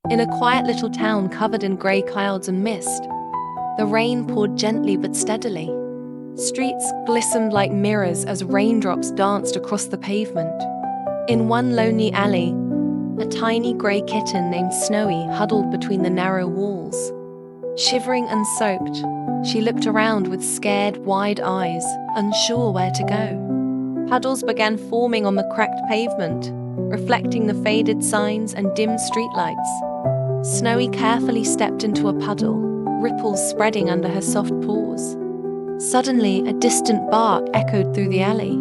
In a quiet little town covered in grey clouds and mist, the rain poured gently but steadily. Streets glistened like mirrors as raindrops danced across the pavement. In one lonely alley, a tiny grey kitten named Snowy huddled between the narrow walls. Shivering and soaked, she looked around with scared, wide eyes, unsure where to go. Puddles began forming on the cracked pavement, reflecting the faded signs and dim streetlights. Snowy carefully stepped into a puddle, ripples spreading under her soft paws. Suddenly, a distant bark echoed through the alley.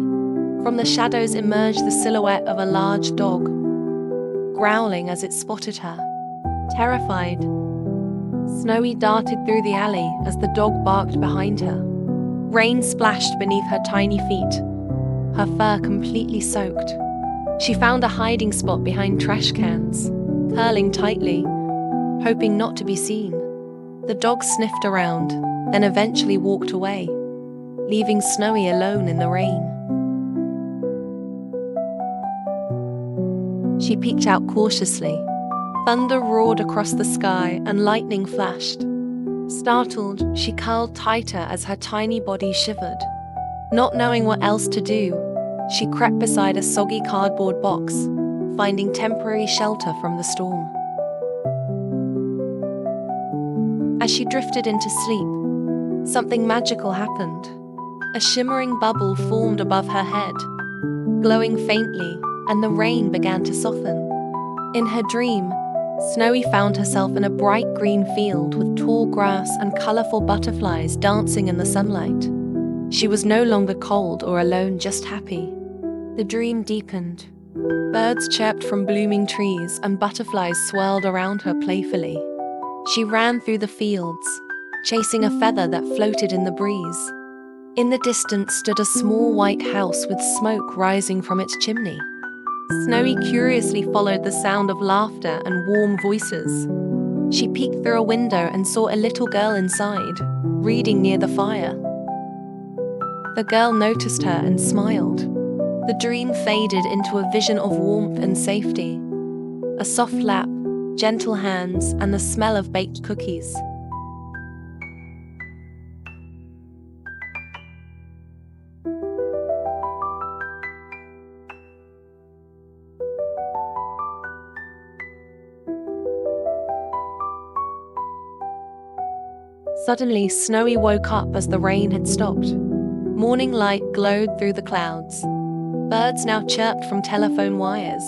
From the shadows emerged the silhouette of a large dog, growling as it spotted her. Terrified, Snowy darted through the alley as the dog barked behind her. Rain splashed beneath her tiny feet, her fur completely soaked. She found a hiding spot behind trash cans, curling tightly, hoping not to be seen. The dog sniffed around, then eventually walked away, leaving Snowy alone in the rain. She peeked out cautiously. Thunder roared across the sky and lightning flashed. Startled, she curled tighter as her tiny body shivered. Not knowing what else to do, she crept beside a soggy cardboard box, finding temporary shelter from the storm. As she drifted into sleep, something magical happened. A shimmering bubble formed above her head, glowing faintly, and the rain began to soften. In her dream, Snowy found herself in a bright green field with tall grass and colorful butterflies dancing in the sunlight. She was no longer cold or alone, just happy. The dream deepened. Birds chirped from blooming trees and butterflies swirled around her playfully. She ran through the fields, chasing a feather that floated in the breeze. In the distance stood a small white house with smoke rising from its chimney. Snowy curiously followed the sound of laughter and warm voices. She peeked through a window and saw a little girl inside, reading near the fire. The girl noticed her and smiled. The dream faded into a vision of warmth and safety. A soft lap, gentle hands, and the smell of baked cookies. Suddenly, Snowy woke up as the rain had stopped. Morning light glowed through the clouds. Birds now chirped from telephone wires.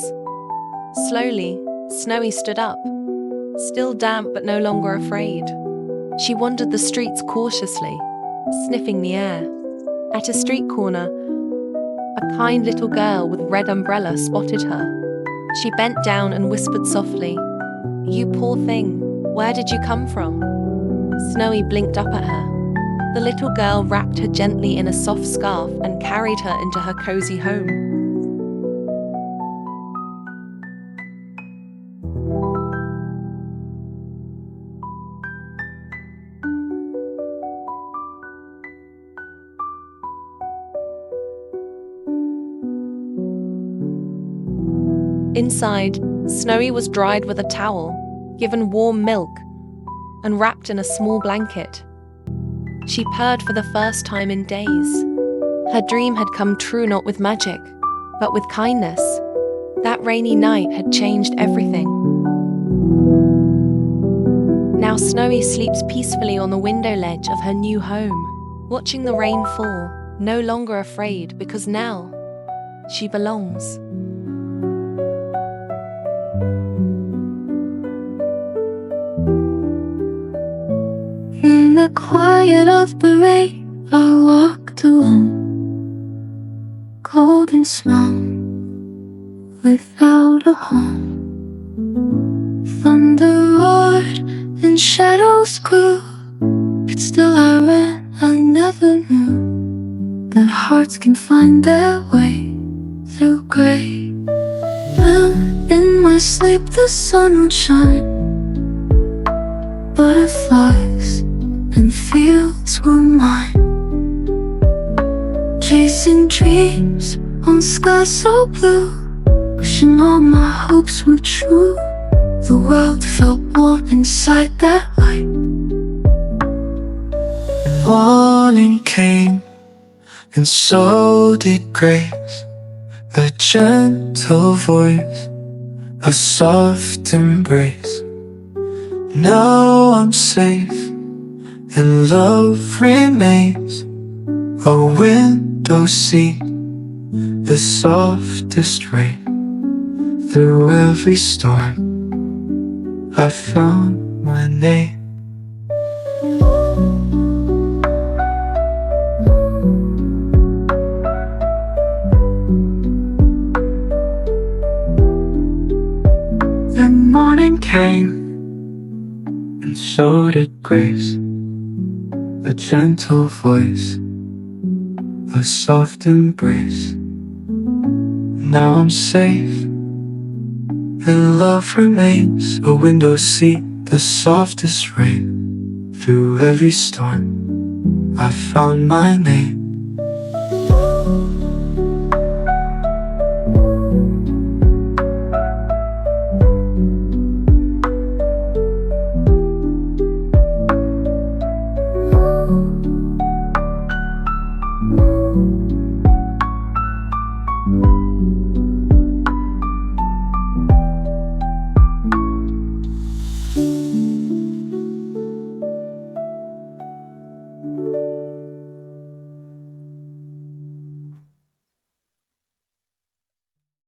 Slowly, Snowy stood up, still damp but no longer afraid. She wandered the streets cautiously, sniffing the air. At a street corner, a kind little girl with red umbrella spotted her. She bent down and whispered softly, "You poor thing, where did you come from?" Snowy blinked up at her. The little girl wrapped her gently in a soft scarf and carried her into her cozy home. Inside, Snowy was dried with a towel, given warm milk, and wrapped in a small blanket. She purred for the first time in days. Her dream had come true not with magic, but with kindness. That rainy night had changed everything. Now Snowy sleeps peacefully on the window ledge of her new home, watching the rain fall, no longer afraid because now she belongs. In the quiet of the rain, I walked alone, cold and small, without a home. Thunder roared and shadows grew, but still I ran. I never knew that hearts can find their way through gray. When in my sleep the sun would shine, butterflies and fields were mine, chasing dreams on skies so blue, wishing all my hopes were true. The world felt warm inside that light. Morning came, and so did grace. A gentle voice, a soft embrace. Now I'm safe, and love remains. A window seat, the softest rain. Through every storm, I found my name. The morning came, and so did grace. A gentle voice, a soft embrace. Now I'm safe, and love remains. A window seat, the softest rain. Through every storm, I found my name.